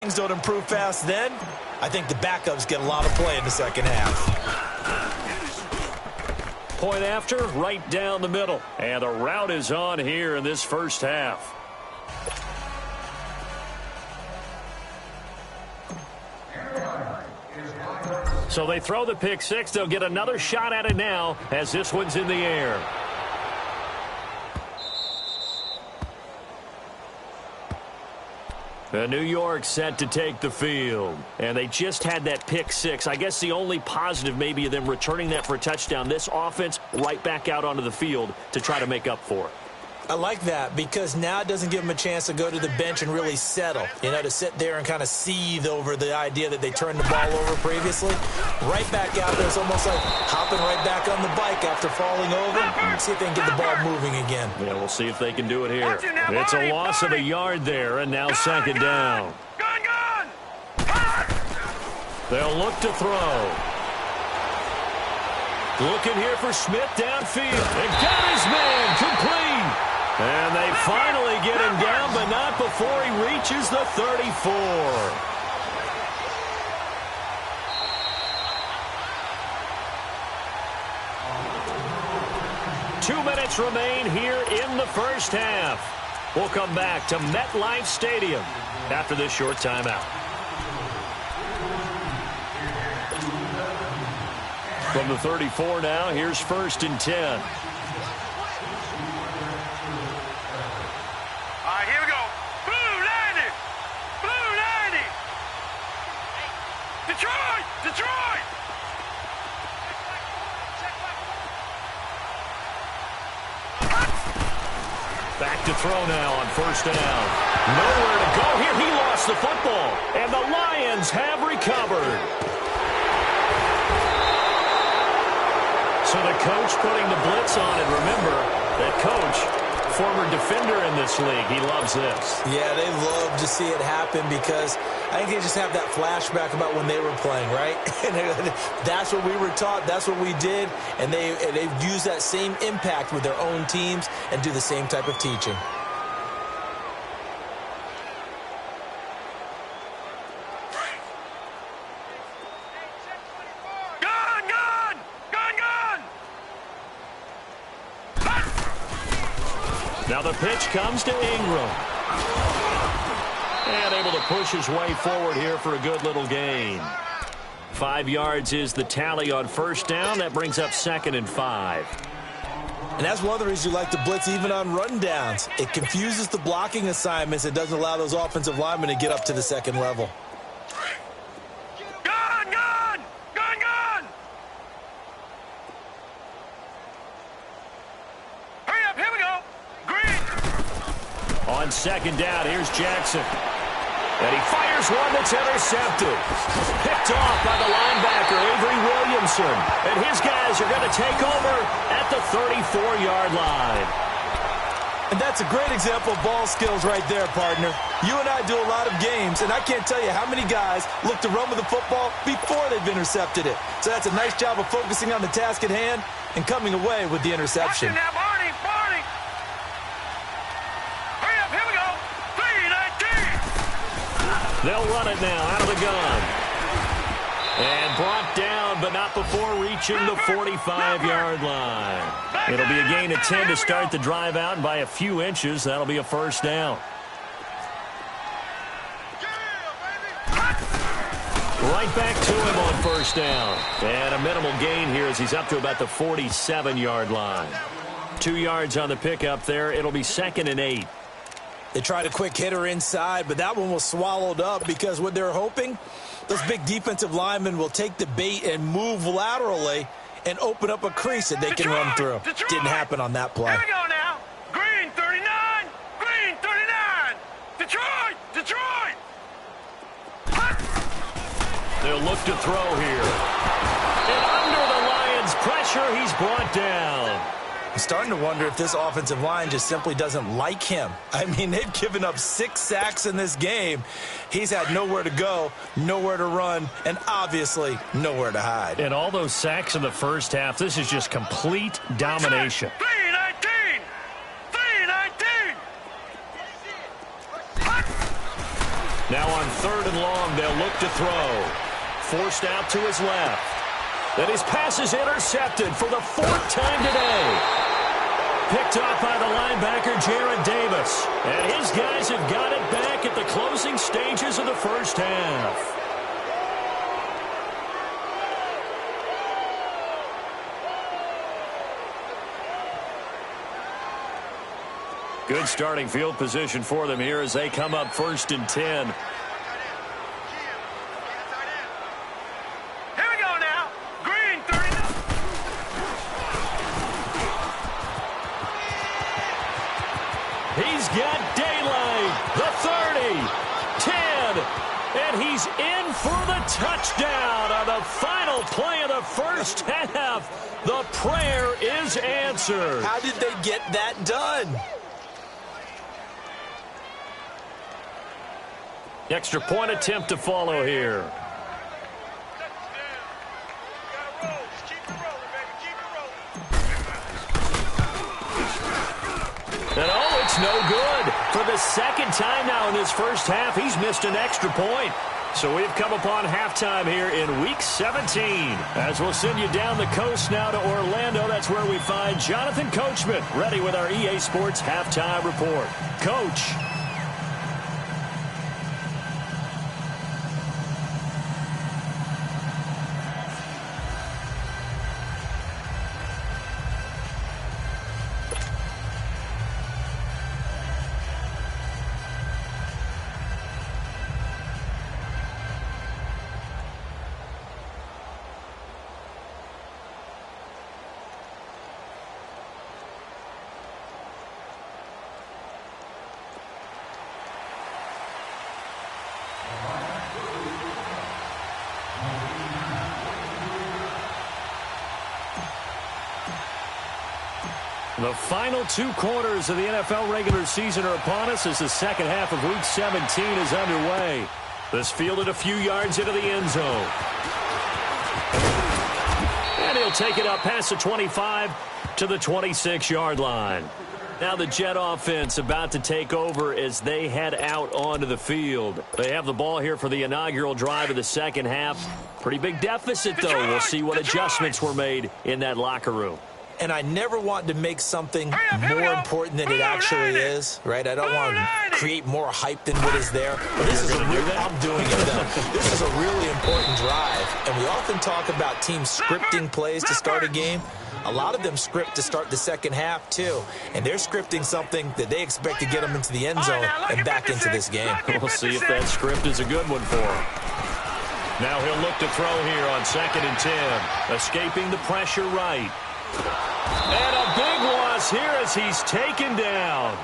things don't improve fast then, I think the backups get a lot of play in the second half. Point after, right down the middle. And the rout is on here in this first half. So they throw the pick six. They'll get another shot at it now as this one's in the air. New York set to take the field. And they just had that pick six. I guess the only positive maybe of them returning that for a touchdown. This offense right back out onto the field to try to make up for it. I like that because now it doesn't give them a chance to go to the bench and really settle, to sit there and kind of seethe over the idea that they turned the ball over previously. Right back out there, it's almost like hopping right back on the bike after falling over. See if they can get the ball moving again. Yeah, we'll see if they can do it here. It's a loss of a yard there, and now second down. They'll look to throw. Looking here for Smith downfield. And got his man complete. And they finally get him down, but not before he reaches the 34. Two minutes remain here in the first half. We'll come back to MetLife Stadium after this short timeout. From the 34 now, here's 1st and 10. Detroit! Back to throw now on 1st down. Nowhere to go here. He lost the football. And the Lions have recovered. So the coach putting the blitz on. And remember, that coach, former defender in this league, he loves this. Yeah, they love to see it happen because I think they just have that flashback about when they were playing, right? That's what we were taught. That's what we did. And they've used that same impact with their own teams and do the same type of teaching. Now the pitch comes to Ingram. And able to push his way forward here for a good little gain. 5 yards is the tally on 1st down. That brings up 2nd and 5. And that's one of the reasons you like to blitz even on rundowns. It confuses the blocking assignments. It doesn't allow those offensive linemen to get up to the second level. On 2nd down, here's Jackson. And he fires one that's intercepted. Picked off by the linebacker, Avery Williamson. And his guys are going to take over at the 34-yard line. And that's a great example of ball skills right there, partner. You and I do a lot of games, and I can't tell you how many guys look to run with the football before they've intercepted it. So that's a nice job of focusing on the task at hand and coming away with the interception. They'll run it now out of the gun. And brought down, but not before reaching the 45-yard line. It'll be a gain of 10 to start the drive out, and by a few inches, that'll be a 1st down. Right back to him on 1st down. And a minimal gain here as he's up to about the 47-yard line. 2 yards on the pickup there. It'll be 2nd and 8. They tried a quick hitter inside, but that one was swallowed up because what they're hoping, those big defensive linemen will take the bait and move laterally and open up a crease that they can run through. Didn't happen on that play. Here we go now. Green 39. Green 39. Detroit. Detroit. They'll look to throw here. And under the Lions' pressure, he's brought down. I'm starting to wonder if this offensive line just simply doesn't like him. I mean, they've given up 6 sacks in this game. He's had nowhere to go, nowhere to run, and obviously nowhere to hide. And all those sacks in the first half, this is just complete domination. 319! 319! Now on 3rd and long. They'll look to throw. Forced out to his left. And his pass is intercepted for the 4th time today. Picked off by the linebacker, Jarrad Davis. And his guys have got it back at the closing stages of the first half. Good starting field position for them here as they come up 1st and 10. Here we go now. Green, 39. He's got daylight. The 30, 10, and he's in for the touchdown on the final play of the first half. The prayer is answered. How did they get that done? Extra point attempt to follow here. And oh, it's no good. For the 2nd time now in this first half, he's missed an extra point. So we've come upon halftime here in Week 17. As we'll send you down the coast now to Orlando, that's where we find Jonathan Coachman, ready with our EA Sports Halftime Report. Coach. The final 2 quarters of the NFL regular season are upon us as the second half of Week 17 is underway. This fielded a few yards into the end zone. And he'll take it up past the 25 to the 26-yard line. Now the Jet offense about to take over as they head out onto the field. They have the ball here for the inaugural drive of the second half. Pretty big deficit, though. We'll see what adjustments were made in that locker room. And I never want to make something more important than it actually is, right? I don't want to create more hype than what is there. But this is I'm doing it, though. This is a really important drive. And we often talk about teams scripting plays to start a game. A lot of them script to start the second half, too. And they're scripting something that they expect to get them into the end zone and back into this game. We'll see if that script is a good one for him. Now he'll look to throw here on 2nd and 10. Escaping the pressure right. And a big loss here as he's taken down.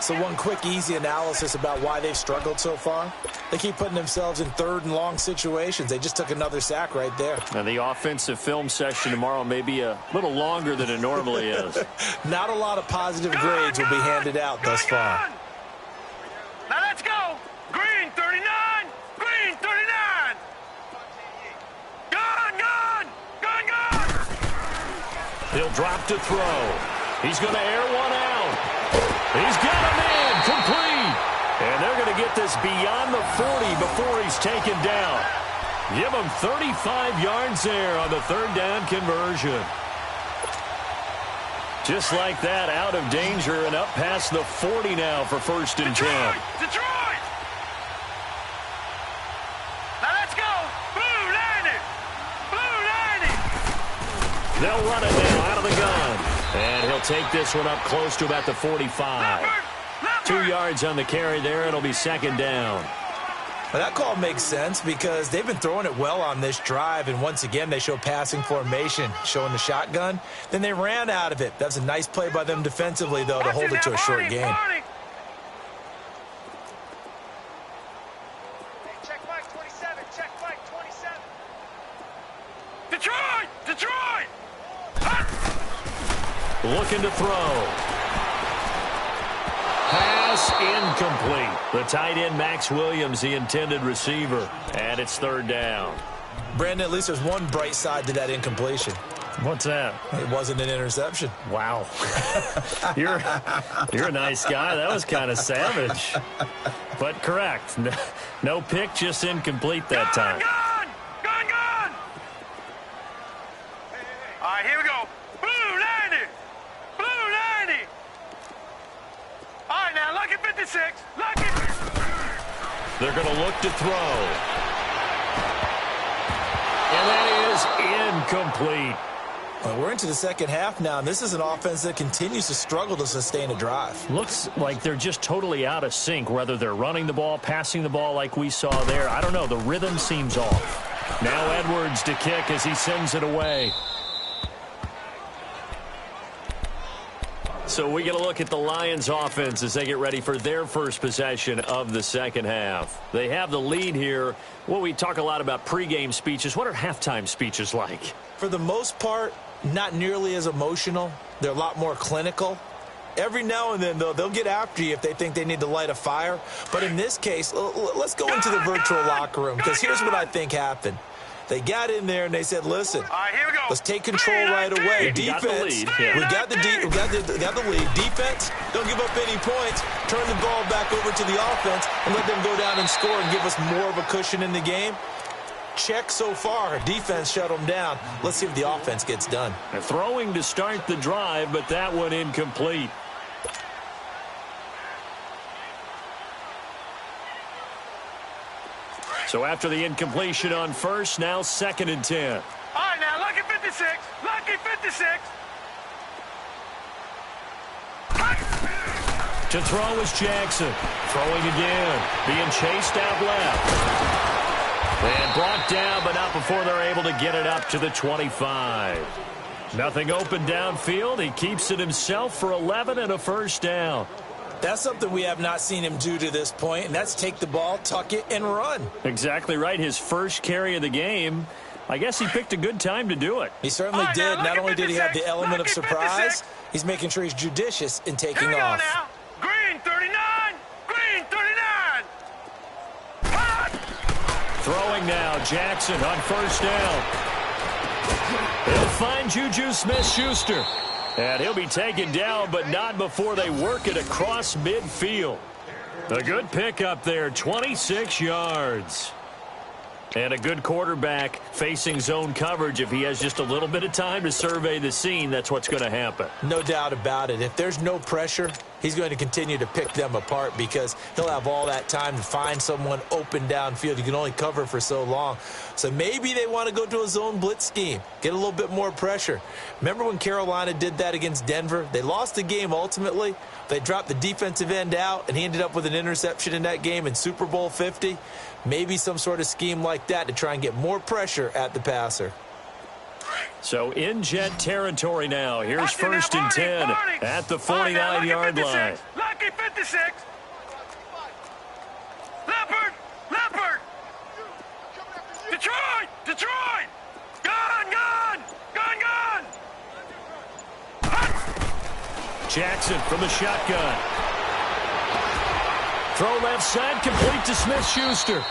So one quick, easy analysis about why they've struggled so far. They keep putting themselves in 3rd and long situations. They just took another sack right there. And the offensive film session tomorrow may be a little longer than it normally is. Not a lot of positive grades will be handed out thus far. Now let's go. Green, 39. Green, 39. Gone, gone. Gone, gone. He'll drop to throw. He's going to air one out. He's got a man complete. And they're going to get this beyond the 40 before he's taken down. Give him 35 yards there on the 3rd down conversion. Just like that, out of danger and up past the 40 now for 1st and 10. Detroit! Now let's go. Blue landing. Blue landing. They'll run it now out of the gun. And he'll take this one up close to about the 45. 2 yards on the carry there. It'll be 2nd down. Well, that call makes sense because they've been throwing it well on this drive, and once again they show passing formation, showing the shotgun. Then they ran out of it. That's a nice play by them defensively, though, to hold it to a short game. Check Mike 27. Check Mike 27. Detroit! Detroit! Looking to throw. Pass incomplete. The tight end, Max Williams, the intended receiver. And it's 3rd down. Brandon, at least there's one bright side to that incompletion. What's that? It wasn't an interception. Wow. You're a nice guy. That was kind of savage. But correct. No pick, just incomplete that time. Gone! All right, here we go. Blue 90! Blue 90! All right, now, lucky 56. Lucky. They're going to look to throw. And that is incomplete. Well, we're into the second half now, and this is an offense that continues to struggle to sustain a drive. Looks like they're just totally out of sync, whether they're running the ball, passing the ball like we saw there. I don't know. The rhythm seems off. Now Edwards to kick as he sends it away. So we get a look at the Lions offense as they get ready for their first possession of the second half. They have the lead here. Well, we talk a lot about pregame speeches. What are halftime speeches like? For the most part, not nearly as emotional. They're a lot more clinical. Every now and then, though, they'll get after you if they think they need to light a fire. But in this case, let's go into the virtual locker room, because here's what I think happened. They got in there and they said, listen, All right, here we go. let's take control right away. Yeah, Defense, we got the lead. Defense, don't give up any points. Turn the ball back over to the offense and let them go down and score and give us more of a cushion in the game. Check so far. Defense shut them down. Let's see if the offense gets done. They're throwing to start the drive, but that one incomplete. So after the incompletion on first, now 2nd and 10. All right, now, lucky 56. Lucky 56. To throw is Jackson. Throwing again. Being chased out left. And brought down, but not before they're able to get it up to the 25. Nothing open downfield. He keeps it himself for 11 and a first down. That's something we have not seen him do to this point, and that's take the ball, tuck it, and run. Exactly right. His first carry of the game. I guess he picked a good time to do it. He certainly did. Not only did he have the element of surprise, he's making sure he's judicious in taking Here we off. go now. Green 39. Green 39. Throwing now, Jackson on first down. He'll find Juju Smith-Schuster. And he'll be taken down, but not before they work it across midfield. A good pickup there, 26 yards. And a good quarterback facing zone coverage. If he has just a little bit of time to survey the scene, that's what's going to happen. No doubt about it. If there's no pressure, he's going to continue to pick them apart because he'll have all that time to find someone open downfield. You can only cover for so long. So maybe they want to go to a zone blitz scheme, get a little bit more pressure. Remember when Carolina did that against Denver? They lost the game ultimately. They dropped the defensive end out, and he ended up with an interception in that game in Super Bowl 50. Maybe some sort of scheme like that to try and get more pressure at the passer. So in jet territory now. Here's first and 10 at the 49-yard line. Lucky 56. Leopard. Detroit. Gone. Jackson from the shotgun. Throw left side, complete to Smith-Schuster.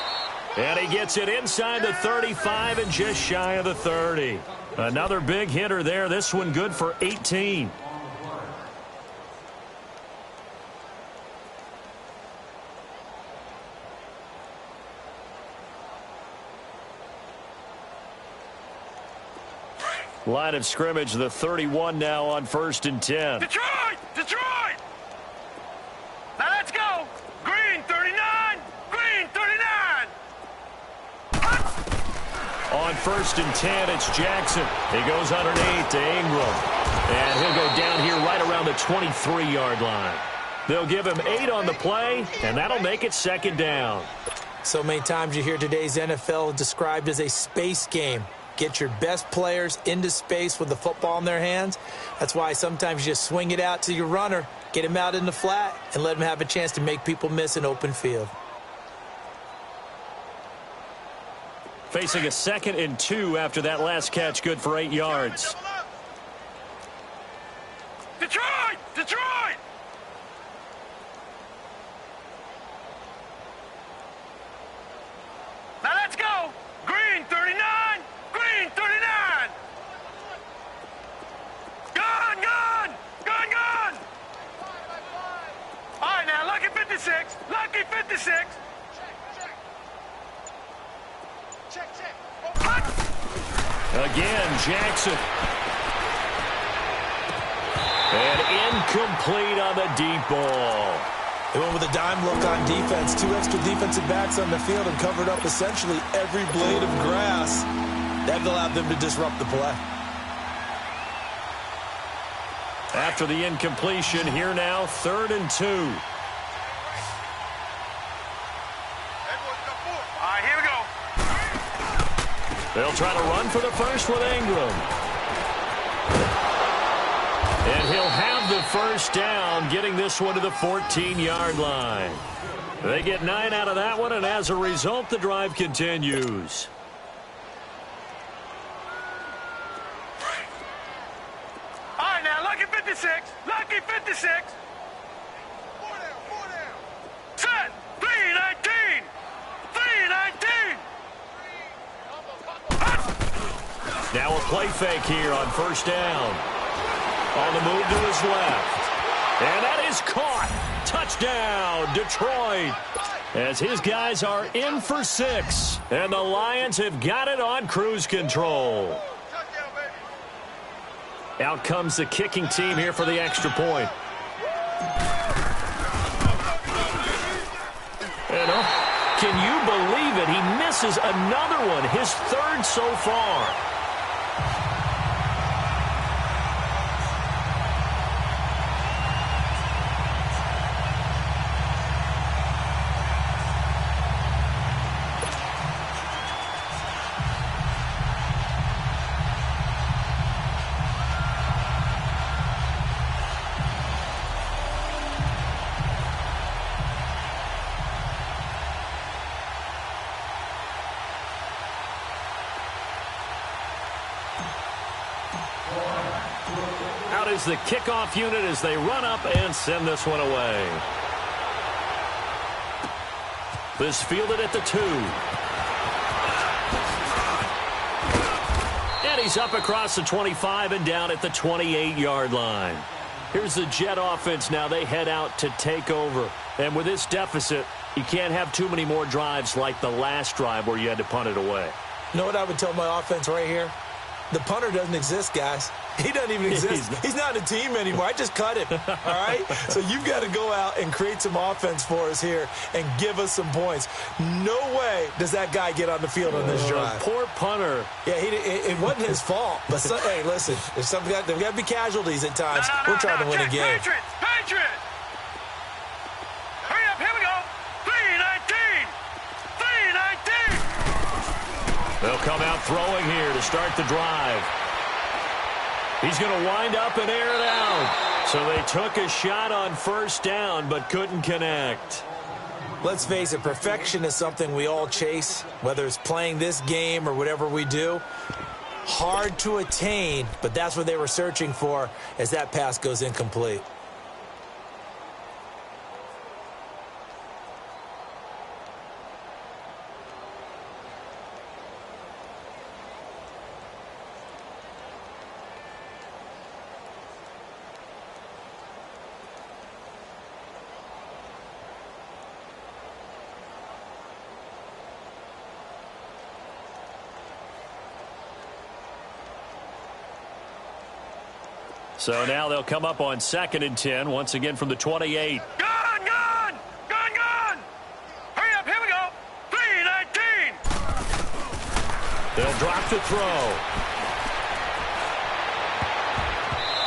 And he gets it inside the 35 and just shy of the 30. Another big hitter there. This one good for 18. Line of scrimmage, the 31 now on first and 10. Detroit. Now let's go. Green 39. On first and 10, it's Jackson. He goes underneath to Ingram. And he'll go down here right around the 23-yard line. They'll give him 8 on the play, and that'll make it second down. So many times you hear today's NFL described as a space game. Get your best players into space with the football in their hands. That's why sometimes you just swing it out to your runner, get him out in the flat, and let him have a chance to make people miss an open field. Facing a 2nd and 2 after that last catch, good for 8 yards. Detroit. Now let's go. Green 39. Lucky 56. Again, Jackson. And incomplete on the deep ball. They went with a dime look on defense. 2 extra defensive backs on the field and covered up essentially every blade of grass. That allowed them to disrupt the play. After the incompletion, here now, 3rd and 2. All right, here we go. They'll try to run for the first with Ingram. And he'll have the first down, getting this one to the 14-yard line. They get 9 out of that one, and as a result, the drive continues. All right, now, lucky 56. Lucky 56. 4 down. Set. 319. 319. Now a play fake here on first down. On the move to his left. And that is caught. Touchdown, Detroit. As his guys are in for 6. And the Lions have got it on cruise control. Out comes the kicking team here for the extra point. And can you believe it? He misses another one, his 3rd so far. Out is the kickoff unit as they run up and send this one away. This fielded at the 2. And he's up across the 25 and down at the 28-yard line. Here's the Jet offense now. They head out to take over. And with this deficit, you can't have too many more drives like the last drive where you had to punt it away. You know what I would tell my offense right here? The punter doesn't exist, guys. He doesn't even exist. He's not a team anymore. I just cut him, all right? So you've got to go out and create some offense for us here and give us some points. No way does that guy get on the field on this drive. Poor punter. Yeah, it wasn't his fault. But, hey, listen, there's got to be casualties at times. We're trying to win a game. Patriots! Hurry up, here we go. 319! 319! They'll come out throwing here to start the drive. He's going to wind up and air it out. So they took a shot on first down but couldn't connect. Let's face it, perfection is something we all chase, whether it's playing this game or whatever we do. Hard to attain, but that's what they were searching for as that pass goes incomplete. So now they'll come up on 2nd and 10, once again from the 28. Gun! Hurry up, here we go. 319! They'll drop the throw.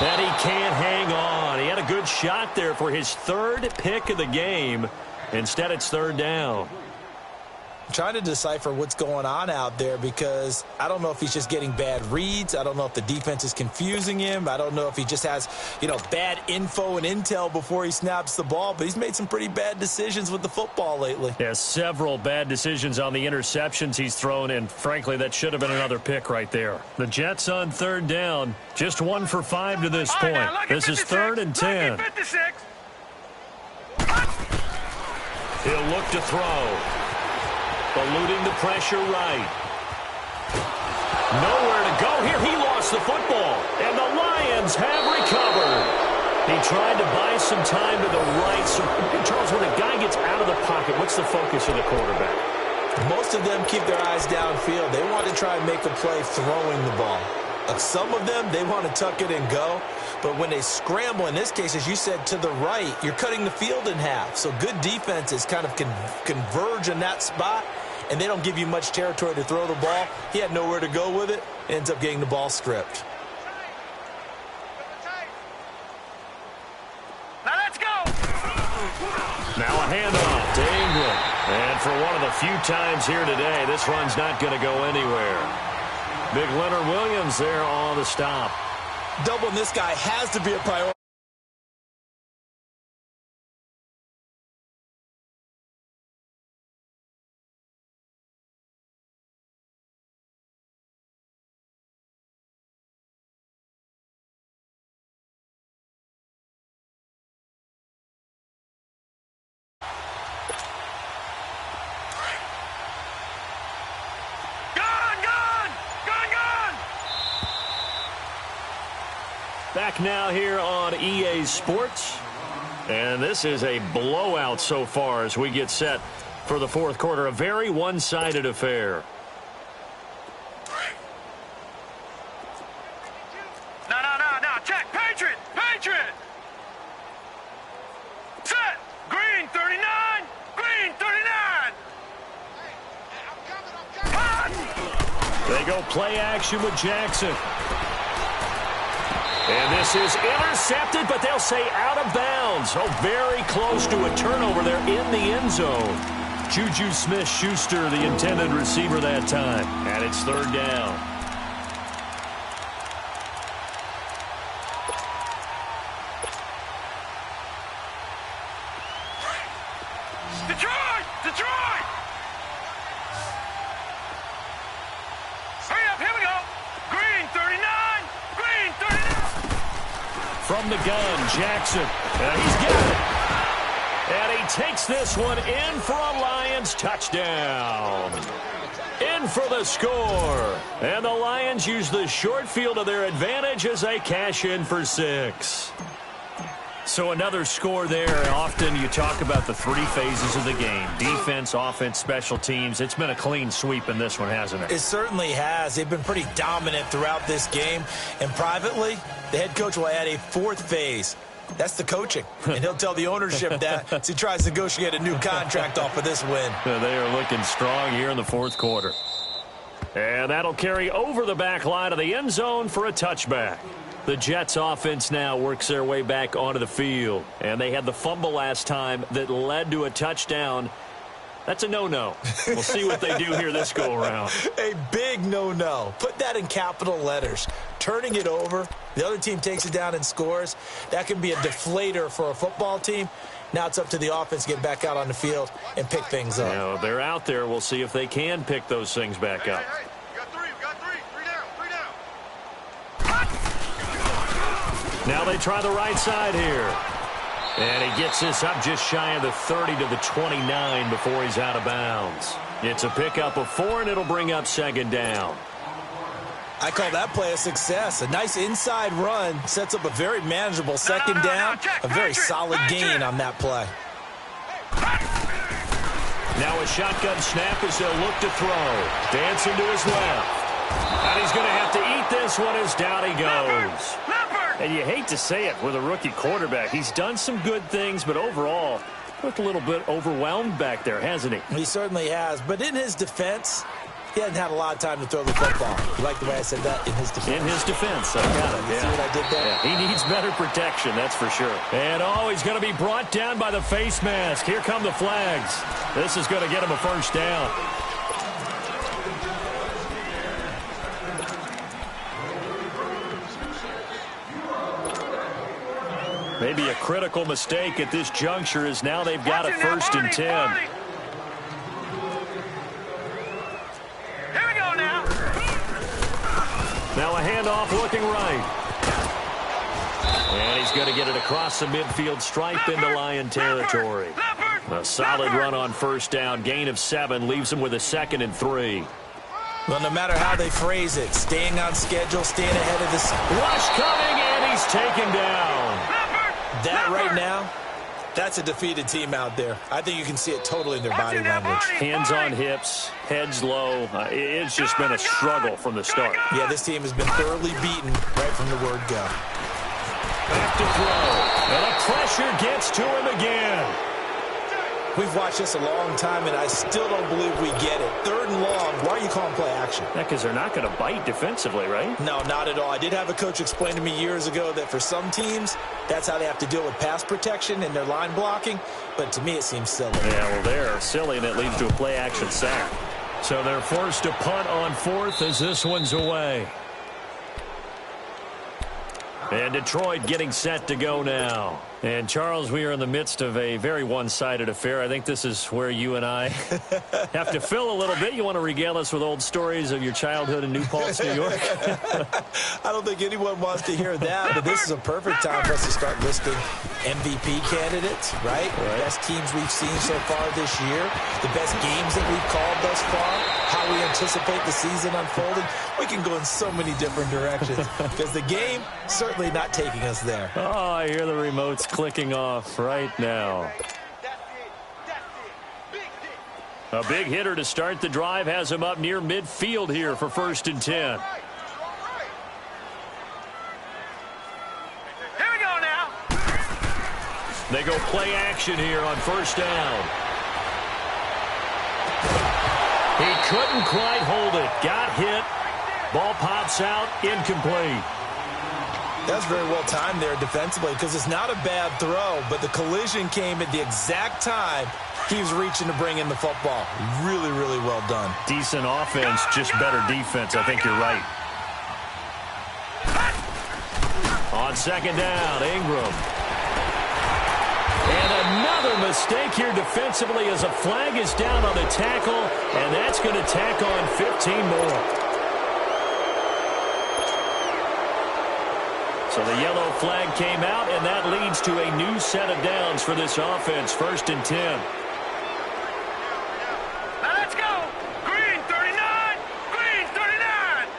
And he can't hang on. He had a good shot there for his 3rd pick of the game. Instead, it's 3rd down. I'm trying to decipher what's going on out there because I don't know if he's just getting bad reads. I don't know if the defense is confusing him. I don't know if he just has, bad info and intel before he snaps the ball. But he's made some pretty bad decisions with the football lately. Yeah, several bad decisions on the interceptions he's thrown, and frankly, that should have been another pick right there. The Jets on 3rd down, just 1 for 5 to this point. This is 3rd and 10. He'll look to throw. Eluding the pressure right. Nowhere to go here. He lost the football. And the Lions have recovered. He tried to buy some time to the right. So, Charles, when a guy gets out of the pocket, what's the focus of the quarterback? Most of them keep their eyes downfield. They want to try and make a play throwing the ball. Some of them, they want to tuck it and go. But when they scramble, in this case, as you said, to the right, you're cutting the field in half. So good defenses kind of converge in that spot, and they don't give you much territory to throw the ball. He had nowhere to go with it. Ends up getting the ball stripped. Now let's go. Now a handoff to Ingram. And for one of the few times here today, this run's not going to go anywhere. Big Leonard Williams there on the stop. Doubling this guy has to be a priority. Back now here on EA Sports. And this is a blowout so far as we get set for the fourth quarter. A very one-sided affair. No. Check. Patriot. Set. Green 39. Green 39. They go play action with Jackson. And this is intercepted, but they'll say out of bounds. Oh, very close to a turnover there in the end zone. Juju Smith-Schuster, the intended receiver that time. And it's third down. Detroit! Hurry up, here we go. Green 39. Green 39. From the gun, Jackson. And he's got it. And he takes this one in for a Lions touchdown. In for the score. And the Lions use the short field to their advantage as they cash in for 6. So another score there. Often you talk about the three phases of the game. Defense, offense, special teams. It's been a clean sweep in this one, hasn't it? It certainly has. They've been pretty dominant throughout this game. And privately, the head coach will add a fourth phase. That's the coaching. And he'll tell the ownership that as he tries to negotiate a new contract off of this win. They are looking strong here in the fourth quarter. And that'll carry over the back line of the end zone for a touchback. The Jets offense now works their way back onto the field. And they had the fumble last time that led to a touchdown. That's a no-no. We'll see what they do here this go-around. A big no-no. Put that in capital letters. Turning it over, the other team takes it down and scores. That can be a deflator for a football team. Now it's up to the offense to get back out on the field and pick things up. Now, they're out there. We'll see if they can pick those things back up. Hey, we got three. Three down. Now they try the right side here. And he gets this up just shy of the 30 to the 29 before he's out of bounds. It's a pickup of 4, and it'll bring up second down. I call that play a success. A nice inside run sets up a very manageable second down. A very solid gain on that play. Now a shotgun snap as they'll look to throw. Dancing to his left. And he's going to have to eat this one as down he goes. And you hate to say it with a rookie quarterback. He's done some good things, but overall, looked a little bit overwhelmed back there, hasn't he? He certainly has. But in his defense, he hasn't had a lot of time to throw the football. You like the way I said that? In his defense. In his defense, I got it. Yeah. See what I did there? Yeah. He needs better protection, that's for sure. And, he's going to be brought down by the face mask. Here come the flags. This is going to get him a first down. Maybe a critical mistake at this juncture is now they've got a first and 10. Here we go now. Now a handoff looking right. And he's going to get it across the midfield stripe into Lion territory. A solid run on first down. Gain of 7 leaves him with a 2nd and 3. Well, no matter how they phrase it, staying on schedule, staying ahead of this. Rush coming, and he's taken down. That right now, that's a defeated team out there. I think you can see it totally in their body language. Hands on hips, heads low. It's just been a struggle from the start. Yeah, this team has been thoroughly beaten right from the word go. Back to throw. And the pressure gets to him again. We've watched this a long time, and I still don't believe we get it. 3rd and long. Why are you calling play action? Yeah, because they're not going to bite defensively, right? No, not at all. I did have a coach explain to me years ago that for some teams, that's how they have to deal with pass protection and their line blocking. But to me, it seems silly. Yeah, well, they're silly, and it leads to a play action sack. So they're forced to punt on 4th as this one's away. And Detroit getting set to go now. And, Charles, we are in the midst of a very one-sided affair. I think this is where you and I have to fill a little bit. You want to regale us with old stories of your childhood in New Paltz, New York? I don't think anyone wants to hear that, but this is a perfect time for us to start listing MVP candidates, right? The best teams we've seen so far this year, the best games that we've called thus far, how we anticipate the season unfolding. We can go in so many different directions because the game certainly not taking us there. Oh, I hear the remotes clicking off right now. A big hitter to start the drive has him up near midfield here for 1st and 10. Here we go now. They go play action here on 1st down. He couldn't quite hold it. Got hit. Ball pops out. Incomplete. That's very well timed there defensively because it's not a bad throw, but the collision came at the exact time he was reaching to bring in the football. Really, really well done. Decent offense, just better defense. I think you're right. On 2nd down, Ingram. And another mistake here defensively as a flag is down on the tackle, and that's going to tack on 15 more. So the yellow flag came out, and that leads to a new set of downs for this offense. 1st and 10. Now let's go. Green 39. Green 39.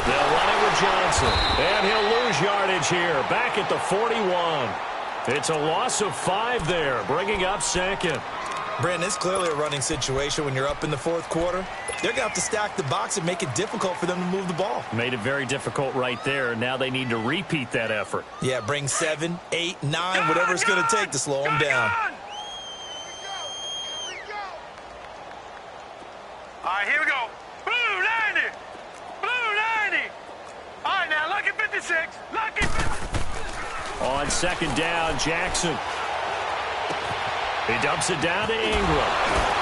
They'll run it with Johnson. And he'll lose yardage here. Back at the 41. It's a loss of 5 there, bringing up 2nd. Brandon, it's clearly a running situation when you're up in the 4th quarter. They're going to have to stack the box and make it difficult for them to move the ball. Made it very difficult right there. Now they need to repeat that effort. Yeah, bring 7, 8, 9, whatever it's going to take to slow them down. All right, here we go. Blue 90. Blue 90. All right, now lucky 56. Lucky 56. On 2nd down, Jackson. He dumps it down to Ingram.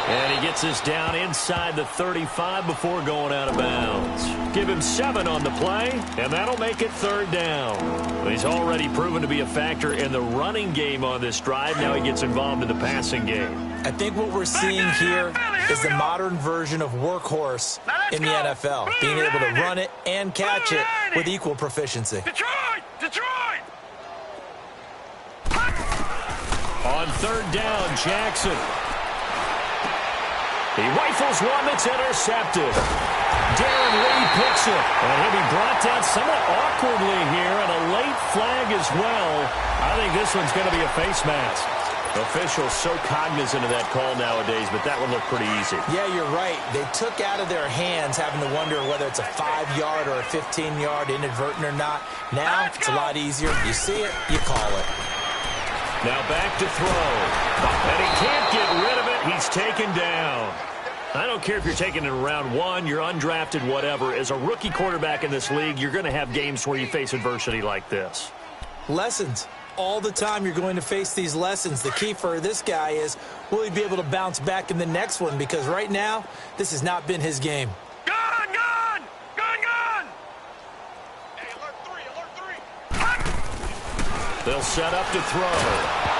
And he gets this down inside the 35 before going out of bounds. Give him 7 on the play, and that'll make it 3rd down. He's already proven to be a factor in the running game on this drive. Now he gets involved in the passing game. I think what we're seeing here is the modern version of workhorse in the NFL, being able to run it and catch it with equal proficiency. Detroit! Detroit! On 3rd down, Jackson. He rifles one that's intercepted. Darren Lee picks it. And he'll be brought down somewhat awkwardly here, and a late flag as well. I think this one's going to be a face mask. Officials so cognizant of that call nowadays, but that one looked pretty easy. Yeah, you're right. They took out of their hands having to wonder whether it's a 5-yard or a 15-yard inadvertent or not. Now it's a lot easier. You see it, you call it. Now back to throw. And he can't get rid of it. He's taken down. I don't care if you're taken in round 1, you're undrafted, whatever. As a rookie quarterback in this league, you're going to have games where you face adversity like this. Lessons. All the time you're going to face these lessons. The key for this guy is, will he be able to bounce back in the next one? Because right now, this has not been his game. Gun! Gun! Gun! Gun! Hey, alert 3! They'll set up to throw.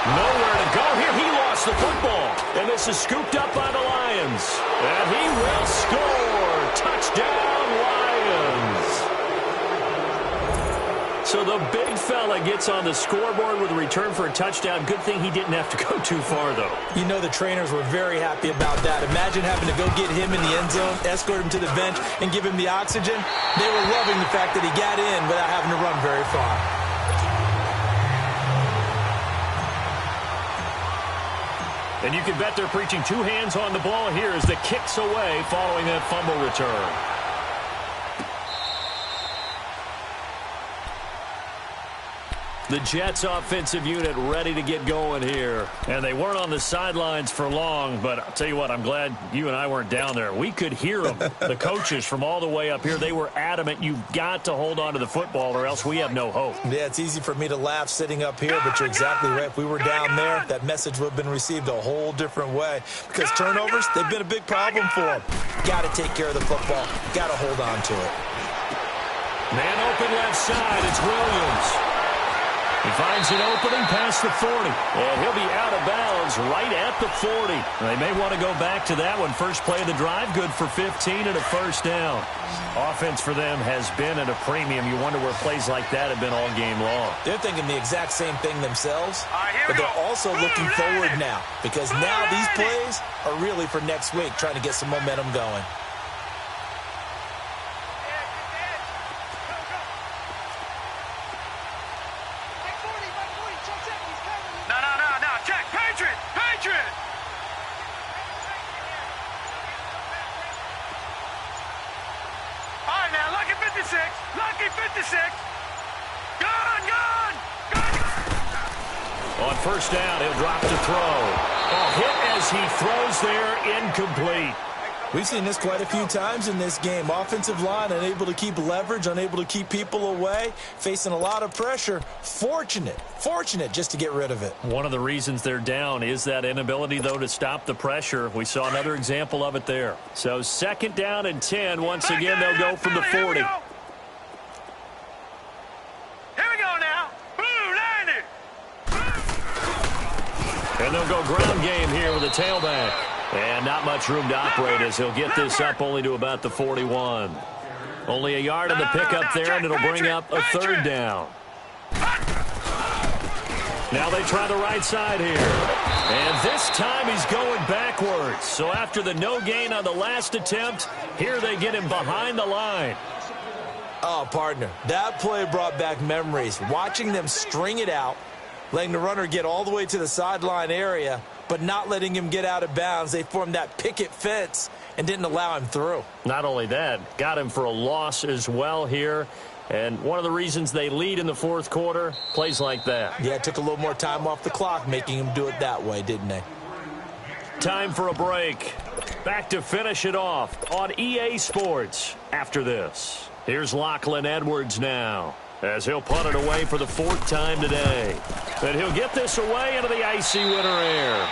Nowhere to go here. He lost the football. And this is scooped up by the Lions. And he will score. Touchdown, Lions. So the big fella gets on the scoreboard with a return for a touchdown. Good thing he didn't have to go too far, though. You know the trainers were very happy about that. Imagine having to go get him in the end zone, escort him to the bench, and give him the oxygen. They were loving the fact that he got in without having to run very far. And you can bet they're preaching two hands on the ball here as the kick's away following that fumble return. The Jets offensive unit ready to get going here. And they weren't on the sidelines for long, but I'll tell you what, I'm glad you and I weren't down there. We could hear them. The coaches from all the way up here, they were adamant, you've got to hold on to the football or else we have no hope. Yeah, it's easy for me to laugh sitting up here, but you're exactly right. If we were down there, that message would have been received a whole different way. Because turnovers, they've been a big problem for them. Got to take care of the football. Got to hold on to it. Man open left side, it's Williams. He finds an opening past the 40. And he'll be out of bounds right at the 40. They may want to go back to that one. First play of the drive, good for 15 and a first down. Offense for them has been at a premium. You wonder where plays like that have been all game long. They're thinking the exact same thing themselves, but they're also looking forward now because now these plays are really for next week, trying to get some momentum going. Lucky 56. Gone. On first down, he'll drop to throw. Hit as he throws there, incomplete. We've seen this quite a few times in this game. Offensive line unable to keep leverage, unable to keep people away, facing a lot of pressure. Fortunate just to get rid of it. One of the reasons they're down is that inability, though, to stop the pressure. We saw another example of it there. So second down and 10. Once again, they'll go from the 40. Here we go now. Blue 90. And they'll go ground game here with a tailback. And not much room to operate as he'll get this up only to about the 41. Only a yard in the pickup there, and it'll bring up a third down. Now they try the right side here. And this time he's going backwards. So after the no gain on the last attempt, here they get him behind the line. Oh, partner, that play brought back memories. Watching them string it out, letting the runner get all the way to the sideline area, but not letting him get out of bounds. They formed that picket fence and didn't allow him through. Not only that, got him for a loss as well here. And one of the reasons they lead in the fourth quarter, plays like that. Yeah, it took a little more time off the clock, making him do it that way, didn't they? Time for a break. Back to finish it off on EA Sports after this. Here's Lachlan Edwards now, as he'll punt it away for the fourth time today. And he'll get this away into the icy winter air.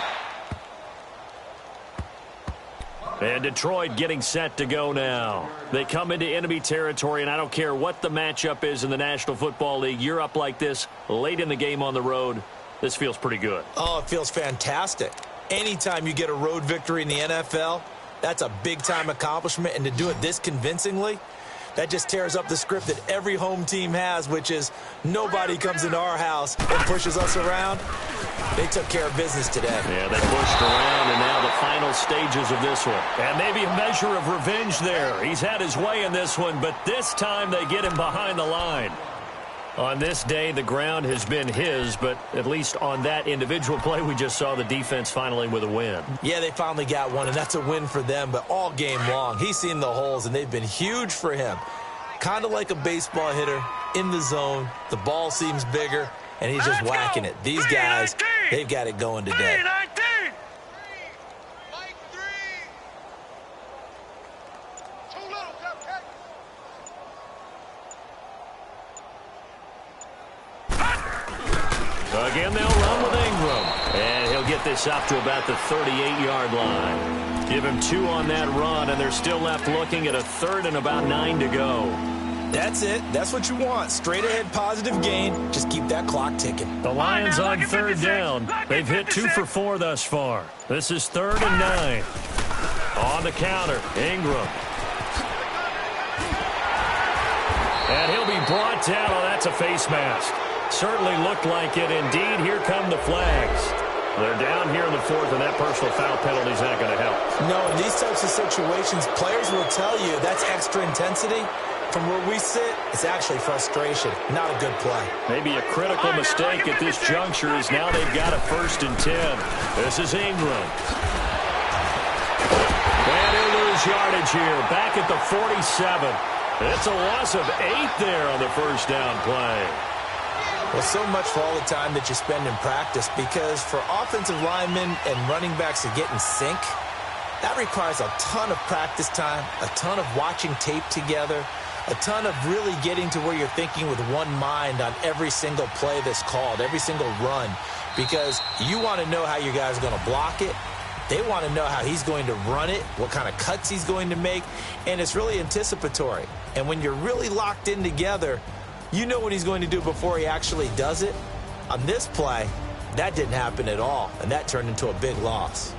And Detroit getting set to go now. They come into enemy territory, and I don't care what the matchup is in the National Football League. You're up like this late in the game on the road. This feels pretty good. Oh, it feels fantastic. Anytime you get a road victory in the NFL, that's a big-time accomplishment. And to do it this convincingly, that just tears up the script that every home team has, which is nobody comes into our house and pushes us around. They took care of business today. Yeah, they pushed around, and now the final stages of this one. And maybe a measure of revenge there. He's had his way in this one, but this time they get him behind the line. On this day, the ground has been his, but at least on that individual play, we just saw the defense finally with a win. Yeah, they finally got one, and that's a win for them, but all game long, he's seen the holes, and they've been huge for him. Kind of like a baseball hitter in the zone. The ball seems bigger, and he's just whacking it. These guys, they've got it going today. Again, they'll run with Ingram. And he'll get this up to about the 38-yard line. Give him 2 on that run, and they're still left looking at a third and about 9 to go. That's it. That's what you want. Straight ahead positive gain. Just keep that clock ticking. The Lions on third down. They've hit 2 for 4 thus far. This is 3rd and 9. On the counter, Ingram. And he'll be brought down. Oh, that's a face mask. Certainly looked like it. Indeed, here come the flags. They're down here in the fourth, and that personal foul penalty is not going to help. No, in these types of situations, players will tell you that's extra intensity. From where we sit, it's actually frustration, not a good play. Maybe a critical mistake at this juncture is now they've got a 1st and 10. This is Ingram. And he'll lose yardage here, back at the 47. It's a loss of 8 there on the first down play. Well, so much for all the time that you spend in practice, because for offensive linemen and running backs to get in sync, that requires a ton of practice time, a ton of watching tape together, a ton of really getting to where you're thinking with one mind on every single play that's called, every single run, because you want to know how your guy's going to block it. They want to know how he's going to run it, what kind of cuts he's going to make, and it's really anticipatory. And when you're really locked in together, you know what he's going to do before he actually does it. On this play, that didn't happen at all, and that turned into a big loss.